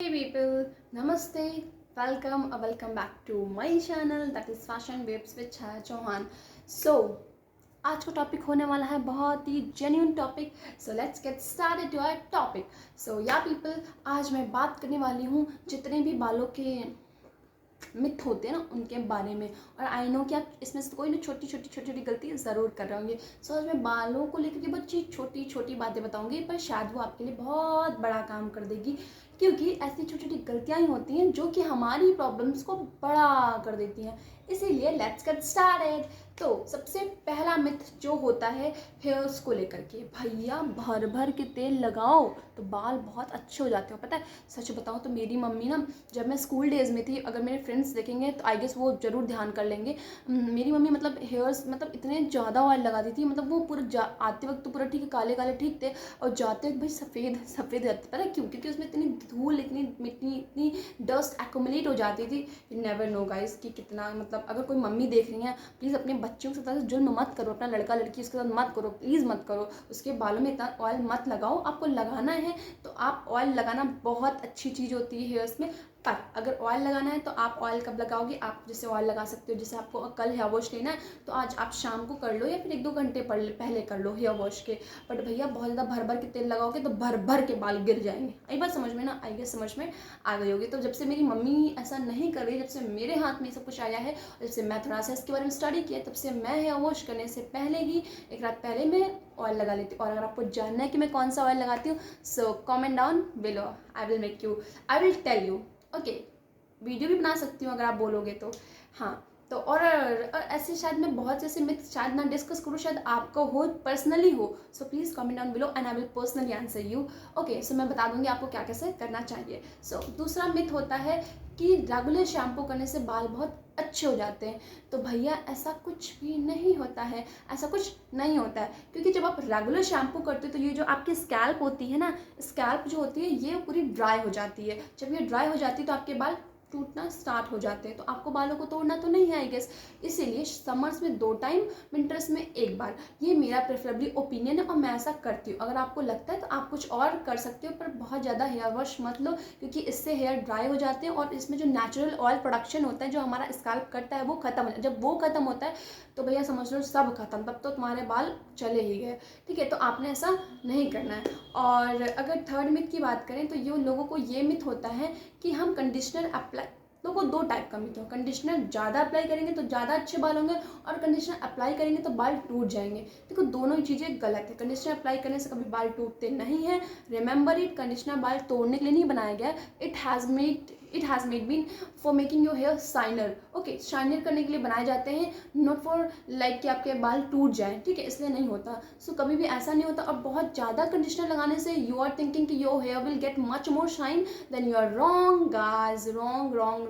Hey people, Namaste, welcome or welcome back to my channel that is Fashion Waves with Chaya Chauhan. So, आज का topic होने वाला है बहुत ही genuine topic. So let's get started to our topic. So yeah people, आज मैं बात करने वाली हूँ जितने भी बालों के मिथ होते हैं ना उनके बारे में. और आई नो कि आप इसमें से कोई ना छोटी छोटी गलती ज़रूर कर रहे होंगे. सो आज मैं बालों को लेकर के बहुत छोटी छोटी बातें बताऊंगी, पर शायद वो आपके लिए बहुत बड़ा काम कर देगी, क्योंकि ऐसी छोटी छोटी गलतियाँ ही होती हैं जो कि हमारी प्रॉब्लम्स को बड़ा कर देती हैं. इसीलिए लेट्स गेट स्टार्टेड. तो सबसे पहला मिथ जो होता है हेयर्स को लेकर के, भैया भर भर के तेल लगाओ तो बाल बहुत अच्छे हो जाते हो. पता है, सच बताऊँ तो मेरी मम्मी ना, जब मैं स्कूल डेज़ में थी, अगर मेरे फ्रेंड्स देखेंगे तो आई गेस वो ज़रूर ध्यान कर लेंगे. मेरी मम्मी मतलब हेयर्स मतलब इतने ज़्यादा ऑयल लगाती थी, मतलब वो पूरा आते वक्त तो पूरा ठीक है, काले काले ठीक थे, और जाते वक्त भाई सफ़ेद सफ़ेद रहते. पता है क्यों? क्योंकि उसमें इतनी धूल, इतनी मिट्टी, इतनी डस्ट एक्यूमुलेट हो जाती थी. यू नेवर नो गाइस कि कितना, मतलब अगर कोई मम्मी देख रही हैं, प्लीज़ अपने बच्चों के साथ जुल्म मत करो, अपना लड़का लड़की उसके साथ मत करो, प्लीज़ मत करो. उसके बालों में इतना ऑयल मत लगाओ. आपको लगाना है तो आप ऑयल लगाना बहुत अच्छी चीज़ होती है हेयर्स में. पर अगर ऑयल लगाना है तो आप ऑयल कब लगाओगे? आप जैसे ऑयल लगा सकते हो, जैसे आपको कल हेयर वॉश लेना है तो आज आप शाम को कर लो, या फिर 1-2 घंटे पहले कर लो हेयर वॉश के. बट भैया बहुत ज़्यादा भर भर के तेल लगाओगे तो भर भर के बाल गिर जाएंगे. आई बात समझ में ना? आई गेस समझ में आ गई होगी. तो जब से मेरी मम्मी ऐसा नहीं कर रही, जब से मेरे हाथ में सब कुछ आया है, जब से मैं थोड़ा सा इसके बारे में स्टडी किया, तब से मैं हेयर वॉश करने से पहले ही एक रात पहले मैं ऑयल लगा लेती हूँ. और अगर आपको जानना है कि मैं कौन सा ऑयल लगाती हूँ, so comment down below, I will tell you. Okay, video भी बना सकती हूँ अगर आप बोलोगे तो. हाँ, तो और ऐसे शायद मैं बहुत ऐसे मिथ शायद ना डिस्कस करूँ, शायद आपको हो, पर्सनली हो. So please comment down below and I will personally answer you. Okay, so मैं बता दूंगी आपको क्या कैसे करना चाहिए. सो दूसरा मिथ होता है कि रेगुलर शैम्पू करने से बाल बहुत अच्छे हो जाते हैं. तो भैया ऐसा कुछ भी नहीं होता है, ऐसा कुछ नहीं होता है. क्योंकि जब आप रेगुलर शैम्पू करते हो तो ये जो आपकी स्कैल्प होती है ना, स्कैल्प जो होती है ये पूरी ड्राई हो जाती है. जब ये ड्राई हो जाती है तो आपके बाल टूटना स्टार्ट हो जाते हैं. तो आपको बालों को तोड़ना तो नहीं है आई गेस. इसीलिए समर्स में 2 टाइम, विंटर्स में 1 बार. ये मेरा प्रेफरेबली ओपिनियन है और मैं ऐसा करती हूँ. अगर आपको लगता है तो आप कुछ और कर सकते हो, पर बहुत ज़्यादा हेयर वॉश मत लो, क्योंकि इससे हेयर ड्राई हो जाते हैं और इसमें जो नेचुरल ऑयल प्रोडक्शन होता है जो हमारा स्कैल्प करता है वो खत्म हो जाता है. जब वो खत्म होता है तो भैया समझ लो सब खत्म, तब तो तुम्हारे बाल चले ही गए. ठीक है, तो आपने ऐसा नहीं करना है. और अगर थर्ड मिथ की बात करें तो ये लोगों को ये मिथ होता है कि हम कंडीशनर अप्लाई, लोगों को 2 टाइप का मिथ हो. कंडीशनर ज़्यादा अप्लाई करेंगे तो ज़्यादा अच्छे बाल होंगे, और कंडीशनर अप्लाई करेंगे तो बाल टूट जाएंगे. देखो, दोनों ही चीज़ें गलत है. कंडीशनर अप्लाई करने से कभी बाल टूटते नहीं हैं. रिमेंबर इट, कंडीशनर बाल तोड़ने के लिए नहीं बनाया गया. It has made been for making your hair shiner. Okay, shiner करने के लिए बनाए जाते हैं, नॉट फॉर लाइक कि आपके बाल टूट जाएं. ठीक है, इसलिए नहीं होता. सो कभी भी ऐसा नहीं होता. और बहुत ज़्यादा कंडीशनर लगाने से यू आर थिंकिंग कि your hair will get much more shine, then you are wrong guys, wrong.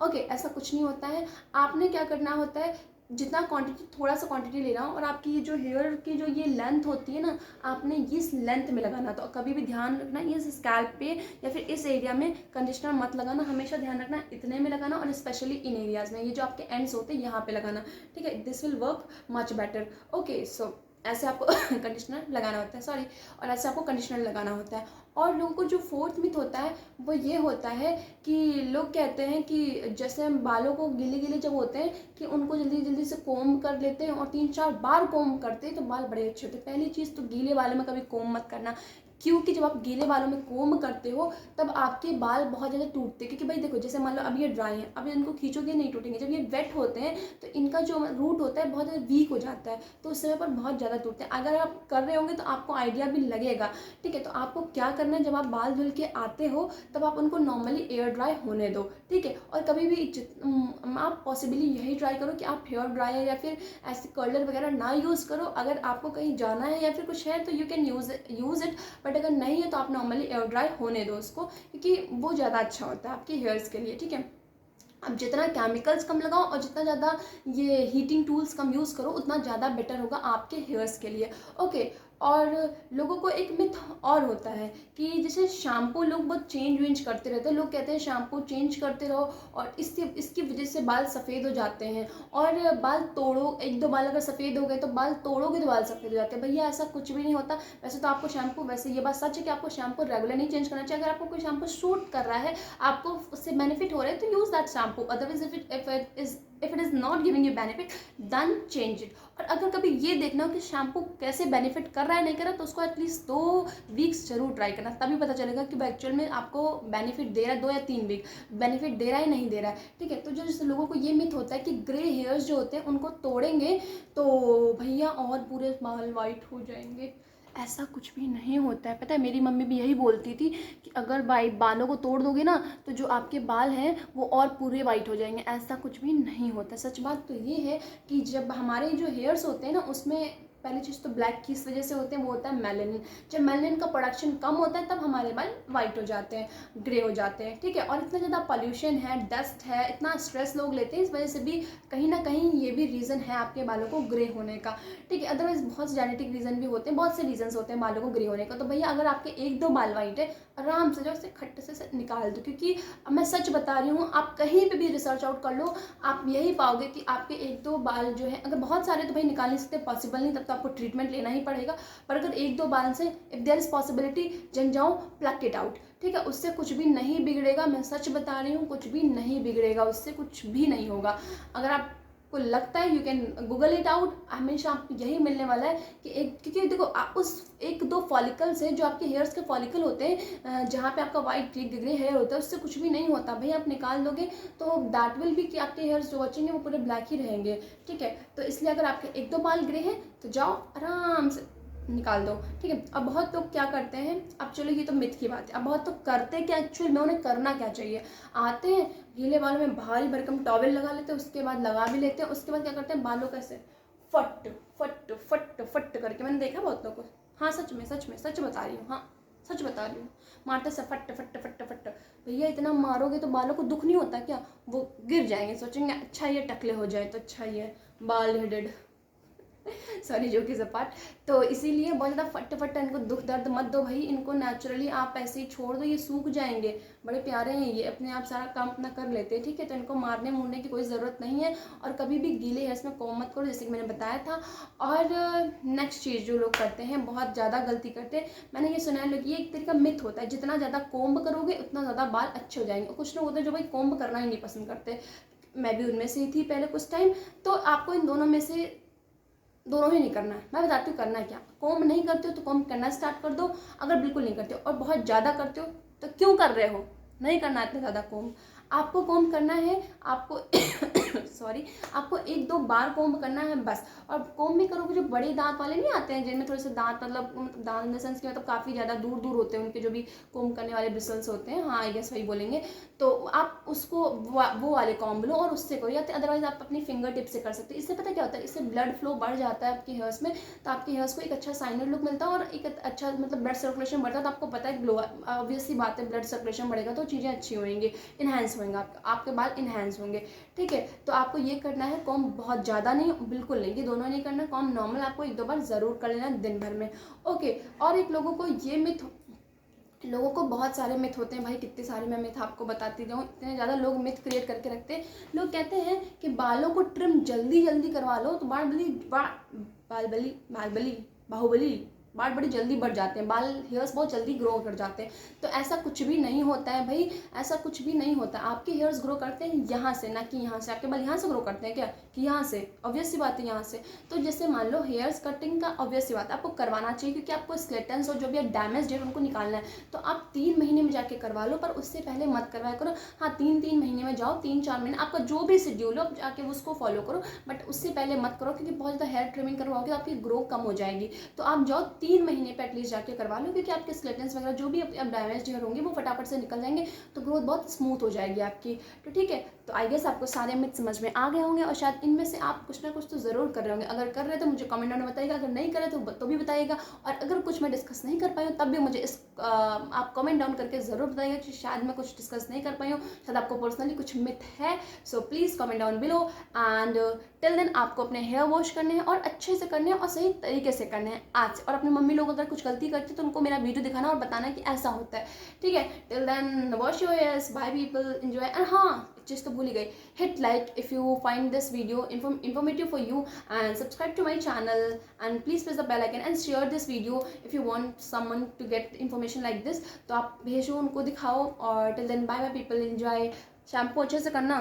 Okay, ऐसा कुछ नहीं होता है. आपने क्या करना होता है, जितना क्वांटिटी, थोड़ा सा क्वांटिटी लेना हो, और आपकी ये जो हेयर की जो ये लेंथ होती है ना, आपने इस लेंथ में लगाना. तो कभी भी ध्यान रखना, इस स्कैल्प पे या फिर इस एरिया में कंडीशनर मत लगाना. हमेशा ध्यान रखना इतने में लगाना, और स्पेशली इन एरियाज़ में, ये जो आपके एंड्स होते हैं यहाँ पे लगाना. ठीक है, this will work much better. Okay, so ऐसे आपको कंडीशनर लगाना होता है, सॉरी, और ऐसे आपको कंडीशनर लगाना होता है. और लोगों को जो फोर्थ मिथ होता है वो ये होता है कि लोग कहते हैं कि जैसे हम बालों को गीले गीले जब होते हैं कि उनको जल्दी जल्दी से कोम कर लेते हैं, और 3-4 बार कोम करते हैं तो बाल बड़े अच्छे होते हैं. पहली चीज़ तो गीले बालों में कभी कोम मत करना, क्योंकि जब आप गीले बालों में कोम करते हो तब आपके बाल बहुत ज़्यादा टूटते हैं. क्योंकि भाई देखो, जैसे मान लो अब ये ड्राई है, अब इनको खींचोगे नहीं टूटेंगे. जब ये वेट होते हैं तो इनका जो रूट होता है बहुत ज़्यादा वीक हो जाता है, तो उस समय पर बहुत ज़्यादा टूटते हैं. अगर आप कर रहे होंगे तो आपको आइडिया भी लगेगा. ठीक है, तो आपको क्या करना है, जब आप बाल धुल के आते हो तब आप उनको नॉर्मली एयर ड्राई होने दो. ठीक है, और कभी भी आप पॉसिबली यही ट्राई करो कि आप हेयर ड्रायर या फिर ऐसे कर्लर वगैरह ना यूज़ करो. अगर आपको कहीं जाना है या फिर कुछ है तो you can use it, but अगर नहीं है तो आप नॉर्मली एयर ड्राई होने दो उसको, क्योंकि वो ज़्यादा अच्छा होता है आपके हेयर्स के लिए. ठीक है, अब जितना केमिकल्स कम लगाओ और जितना ज़्यादा ये हीटिंग टूल्स कम यूज़ करो, उतना ज़्यादा बेटर होगा आपके हेयर्स के लिए. ओके, और लोगों को एक मिथ और होता है कि जैसे शैम्पू लोग बहुत चेंज वेंज करते रहते हैं। लोग कहते हैं शैम्पू चेंज करते रहो और इसकी वजह से बाल सफ़ेद हो जाते हैं, और बाल तोड़ो, एक दो बाल अगर सफ़ेद हो गए तो बाल तोड़ोगे तो बाल सफ़ेद हो जाते हैं। भैया ऐसा कुछ भी नहीं होता। वैसे तो आपको शैम्पू, वैसे ये बात सच है कि आपको शैम्पू रेगुलर नहीं चेंज करना चाहिए। अगर आपको कोई शैम्पू सूट कर रहा है, आपको उससे बेनिफिट हो रहा है, तो use that shampoo. Otherwise if it is not giving you benefit, then change it. और अगर कभी ये देखना हो कि शैम्पू कैसे बेनिफिट कर रहा है नहीं कर रहा, तो उसको एटलीस्ट 2 वीक्स जरूर ट्राई करना, तभी पता चलेगा कि वो एक्चुअल में आपको बेनिफिट दे रहा है। 2 या 3 वीक बेनिफिट दे रहा है नहीं दे रहा है, ठीक है। तो जो जैसे लोगों को ये मिथ होता है कि ग्रे हेयर्स जो होते हैं उनको तोड़ेंगे तो भैया और पूरे बाल वाइट हो जाएंगे। ऐसा कुछ भी नहीं होता है। पता है, मेरी मम्मी भी यही बोलती थी कि अगर बालों को तोड़ दोगे ना तो जो आपके बाल हैं वो और पूरे वाइट हो जाएंगे। ऐसा कुछ भी नहीं होता। सच बात तो ये है कि जब हमारे जो हेयर्स होते हैं ना, उसमें पहली चीज़ तो ब्लैक किस वजह से होते हैं, वो होता है मेलानिन। जब मेलानिन का प्रोडक्शन कम होता है तब हमारे बाल वाइट हो जाते हैं, ग्रे हो जाते हैं, ठीक है। और इतना ज़्यादा पॉल्यूशन है, डस्ट है, इतना स्ट्रेस लोग लेते हैं, इस वजह से भी कहीं ना कहीं ये भी रीज़न है आपके बालों को ग्रे होने का, ठीक है। अदरवाइज बहुत जेनेटिक रीज़न भी होते हैं, बहुत से रीजंस होते हैं बालों को ग्रे होने का। तो भैया अगर आपके 1-2 बाल वाइट है, आराम से जाओ उसे खट्टे से निकाल दो। क्योंकि मैं सच बता रही हूँ, आप कहीं पे भी रिसर्च आउट कर लो, आप यही पाओगे कि आपके 1-2 बाल जो है, अगर बहुत सारे तो भाई निकाल नहीं सकते, पॉसिबल नहीं, तब तो आपको ट्रीटमेंट लेना ही पड़ेगा। पर अगर 1-2 बाल से इफ देयर इज पॉसिबिलिटी, जन जाओ प्लक इट आउट, ठीक है। उससे कुछ भी नहीं बिगड़ेगा, मैं सच बता रही हूँ, कुछ भी नहीं बिगड़ेगा, उससे कुछ भी नहीं होगा। अगर आप को लगता है, you can Google it out, हमेशा आपको यही मिलने वाला है कि क्योंकि देखो आप उस 1-2 फॉलिकल से, जो आपके हेयर्स के फॉलिकल होते हैं, जहाँ पे आपका वाइट ग्रे हेयर होता है, उससे कुछ भी नहीं होता। भाई आप निकाल दोगे तो दैट विल भी कि आपके हेयर्स जो बचेंगे वो पूरे ब्लैक ही रहेंगे, ठीक है। तो इसलिए अगर आपके 1-2 बाल ग्रे हैं तो जाओ आराम से निकाल दो, ठीक है। अब बहुत लोग क्या करते हैं, अब चलो ये तो मिथ की बात है, अब बहुत लोग करते क्या एक्चुअल में, उन्हें करना क्या चाहिए, आते हैं गीले बालों में भारी भरकम टॉवल लगा लेते हैं, उसके बाद लगा भी लेते हैं, उसके बाद क्या करते हैं, बालों को ऐसे फट फट फट फट करके, मैंने देखा बहुत लोगों को, हाँ सच में सच बता रही हूँ, हाँ सच बता रही हूँ, मारते से फट फट फट फट। भैया इतना मारोगे तो बालों को दुख नहीं होता क्या, वो गिर जाएंगे, सोचेंगे अच्छा ये टकले हो जाए तो अच्छा ये बाल हेडेड सॉरी जो कि पार्ट। तो इसीलिए बहुत ज़्यादा फट फट इनको दुख दर्द मत दो भाई, इनको नेचुरली आप ऐसे ही छोड़ दो, ये सूख जाएंगे, बड़े प्यारे हैं ये, अपने आप सारा काम अपना कर लेते हैं, ठीक है। तो इनको मारने मुड़ने की कोई ज़रूरत नहीं है। और कभी भी गीले हेयर्स में कॉम्ब मत करो, जैसे कि मैंने बताया था। और नेक्स्ट चीज़ जो लोग करते हैं, बहुत ज़्यादा गलती करते हैं, मैंने ये सुना है लोग, ये एक तरीके का मिथ होता है, जितना ज़्यादा कॉम्ब करोगे उतना ज़्यादा बाल अच्छे हो जाएंगे। और कुछ लोग होते हैं जो भाई कॉम्ब करना ही नहीं पसंद करते, मैं भी उनमें से ही थी पहले कुछ टाइम। तो आपको इन दोनों में से दोनों ही नहीं करना है। मैं बताती हूँ करना है क्या। कॉम्ब नहीं करते हो तो कॉम्ब करना स्टार्ट कर दो, अगर बिल्कुल नहीं करते हो और बहुत ज़्यादा करते हो तो क्यों कर रहे हो, नहीं करना है इतना ज़्यादा कॉम्ब। आपको कॉम्ब करना है, आपको सॉरी, आपको 1-2 बार कॉम्ब करना है बस। और कॉम्ब भी करोगे, जो बड़े दांत वाले नहीं आते हैं जिनमें थोड़े से दांत, मतलब दांत इन द सेंस कि मतलब काफ़ी ज़्यादा दूर दूर होते हैं उनके जो भी कॉम्ब करने वाले ब्रिसल्स होते हैं, हाँ आई गेस वही बोलेंगे। तो आप उसको वो वाले कॉम्ब लो और उससे करो, या अदरवाइज आप अपनी फिंगर टिप से कर सकते हैं। इससे पता क्या होता है, इससे ब्लड फ्लो बढ़ जाता है आपके हेयर्स में, तो आपके हेयर्स को एक अच्छा साइनर लुक मिलता है और एक अच्छा मतलब ब्लड सर्कुलेशन बढ़ता है। तो आपको पता है ग्लो, ऑब्वियसली बात है, ब्लड सर्कुलेशन बढ़ेगा तो चीज़ें अच्छी होंगी, इन्हेंस होंगे, आपके बाल इन्हेंस होंगे, ठीक है। तो आपको ये करना है, कॉम्ब बहुत ज़्यादा नहीं, बिल्कुल नहीं, ये दोनों नहीं करना। कॉम्ब नॉर्मल आपको 1-2 बार ज़रूर कर लेना दिन भर में, ओके। और एक लोगों को ये मिथ, लोगों को बहुत सारे मिथ होते हैं भाई, कितने सारे मैं मिथ आपको बताती जाऊँ, इतने ज़्यादा लोग मिथ क्रिएट करके रखते हैं। लोग कहते हैं कि बालों को ट्रिम जल्दी जल्दी करवा लो तो बाहुबली बाल बड़ी जल्दी बढ़ जाते हैं, बाल हेयर्स बहुत जल्दी ग्रो कर जाते हैं। तो ऐसा कुछ भी नहीं होता है भाई, ऐसा कुछ भी नहीं होता। आपके हेयर्स ग्रो करते हैं यहाँ से, ना कि यहाँ से। आपके बाल यहाँ से ग्रो करते हैं क्या, कि यहाँ से? ऑब्वियस सी बात है यहाँ से। तो जैसे मान लो हेयर्स कटिंग का ऑब्वियस सी बात है आपको करवाना चाहिए, क्योंकि आपको स्केलेटन्स और जो भी डैमेज है उनको निकालना है। तो आप 3 महीने में जाके करवा लो, पर उससे पहले मत करवाया करो। हाँ 3-3 महीने में जाओ, 3-4 महीने, आपका जो भी शेड्यूल हो जाके उसको फॉलो करो, बट उससे पहले मत करो, क्योंकि बहुत ज़्यादा हेयर ट्रिमिंग करवाओगे तो आपकी ग्रो कम हो जाएगी। तो आप जाओ 3 महीने पे एटलीस्ट जाके करवा लो, क्योंकि आपके स्केलेटन्स वगैरह जो भी अब डैमेज हेयर होंगे वो फटाफट से निकल जाएंगे, तो ग्रोथ बहुत स्मूथ हो जाएगी आपकी। तो ठीक है, तो आई गेस आपको सारे मिथ समझ में आ गए होंगे, और शायद इनमें से आप कुछ ना कुछ तो ज़रूर कर रहे होंगे। अगर कर रहे तो मुझे कमेंट में बताइएगा, अगर नहीं करे तो भी बताइएगा। और अगर कुछ मैं डिस्कस नहीं कर पाई हूँ तब भी मुझे आप कमेंट डाउन करके ज़रूर बताइएगा कि शायद मैं कुछ डिस्कस नहीं कर पाई हूँ, शायद आपको पर्सनली कुछ मिथ है। So please comment down below. And till then आपको अपने हेयर वॉश करने हैं और अच्छे से करने हैं और सही तरीके से करने हैं आज से, और अपने मम्मी लोग अगर कुछ गलती करती तो उनको मेरा वीडियो दिखाना और बताना कि ऐसा होता है, ठीक है। Till then wash your hairs, bye people, enjoy. And हाँ, चीज़ तो भूल ही गई, hit like if you find this video informative for you, and subscribe to my channel, and please press the bell icon and share this video if you want someone to get information like this। तो आप भेजो, उनको दिखाओ। और till then bye bye people, enjoy. Shampoo अच्छे से करना।